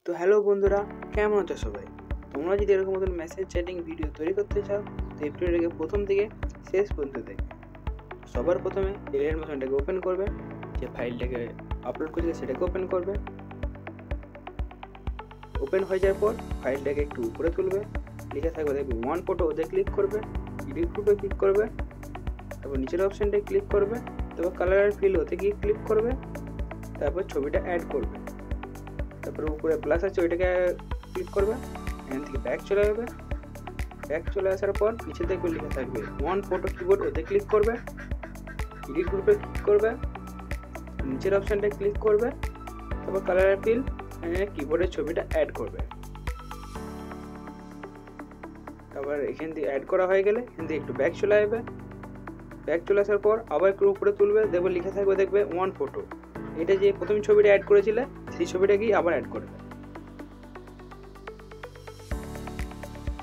তো হ্যালো বন্ধুরা, কেমন আছো সবাই? তোমরা যদি এরকম মতন মেসেজ চ্যাটিং ভিডিও তৈরি করতে চাও তো এই ভিডিওটাকে প্রথম থেকে শেষ পর্যন্ত দেখবে। সবার প্রথমে এলিয়েন মোশনটাকে ওপেন করবে, যে ফাইলটাকে আপলোড করেছে সেটাকে ওপেন করবে। ওপেন হয়ে যাওয়ার পর ফাইলটাকে একটু উপরে তুলবে, লিখে থাকবে দেখবে ওয়ান ফটো, ওতে ক্লিক করবে, এডিট গ্রুপে ক্লিক করবে, তারপর নিচের অপশানটায় ক্লিক করবে, তারপর কালার আর ফিল ওতে গিয়ে ক্লিক করবে, তারপর ছবিটা অ্যাড করবে, তারপরে উপরে প্লাস আছে ওইটাকে ক্লিক করবে, এখান থেকে ব্যাক চলে যাবে। ব্যাক চলে আসার পর নিচে দেখবে লেখা থাকবে ওয়ান ফটো কিবোর্ড, ওতে ক্লিক করবে, এডিট গ্রুপে ক্লিক করবে, নিচের অপশানটায় ক্লিক করবে, তারপর কালার আর ফিল কিবোর্ডের ছবিটা অ্যাড করবে। তারপর এখান থেকে অ্যাড করা হয়ে গেলে এখান থেকে একটু ব্যাক চলে আসবে। ব্যাক চলে আসার পর আবার একটু উপরে তুলবে, দেখবে লেখা থাকবে দেখবে ওয়ান ফটো, এটা যে প্রথম ছবিটা অ্যাড করেছিলে সেই ছবিটাকেই আবার অ্যাড করবে।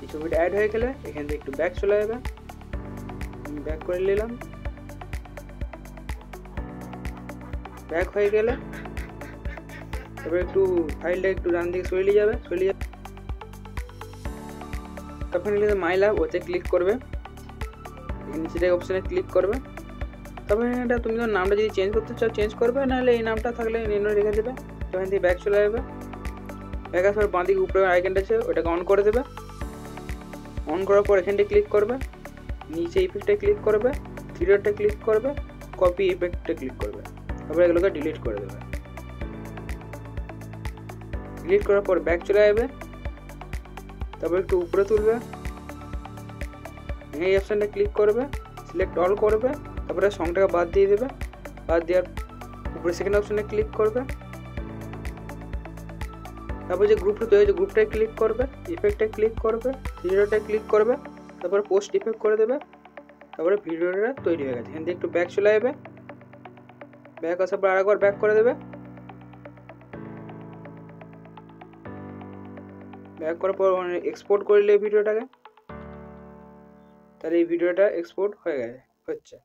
এই ছবিটা অ্যাড হয়ে গেলে এখান থেকে একটু ব্যাক চলে যাবে, ব্যাক করে নিলাম। ব্যাক হয়ে গেলে তারপরে একটু ফাইলটা একটু ডান দিকে সরিয়ে যাবে, তখন মাই লাভ ওতে ক্লিক করবে, নিচে অপশানে ক্লিক করবে। তবে এটা তুমি তো নামটা যদি চেঞ্জ করতে চাও চেঞ্জ করবে, নাহলে এই নামটা থাকলে নির্ণয় রেখে দেবে। তখন থেকে ব্যাক চলে যাবে। ব্যাক আসার বাঁ দিকে উপরে আইকনটা আছে ওটাকে অন করে দেবে। অন করার পর এখানটায় ক্লিক করবে, নিচে ইফেক্টে ক্লিক করবে, থ্রি ডটে ক্লিক করবে, কপি ইফেক্টে ক্লিক করবে, তারপরে এগুলোকে ডিলিট করে দেবে। ডিলিট করার পর ব্যাক চলে যাবে, তারপর একটু উপরে তুলবে, এই অপশানটা ক্লিক করবে, সিলেক্ট অল করবে, তারপরে সংটাকে বাদ দিয়ে দেবে। বাদ দেওয়ার উপরে সেকেন্ড অপশানে ক্লিক করবে, তারপর যে গ্রুপটা তৈরি হয়েছে গ্রুপটায় ক্লিক করবে, ইফেক্টে ক্লিক করবে, ভিডিওটায় ক্লিক করবে, তারপরে পোস্ট ইফেক্ট করে দেবে। তারপরে ভিডিওটা তৈরি হয়ে গেছে। এখান থেকে একটু ব্যাক চলে যাবে, ব্যাক আসার পর আরেকবার ব্যাক করে দেবে। ব্যাক করার পর এক্সপোর্ট করে নিলে ভিডিওটাকে, তাহলে এই ভিডিওটা এক্সপোর্ট হচ্ছে।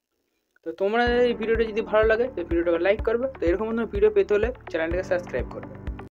তো তোমরা এই ভিডিওটা যদি ভালো লাগে তো ভিডিওটাকে লাইক করবে। তো এরকম ভিডিও পেতে হলে চ্যানেলটাকে সাবস্ক্রাইব করবে।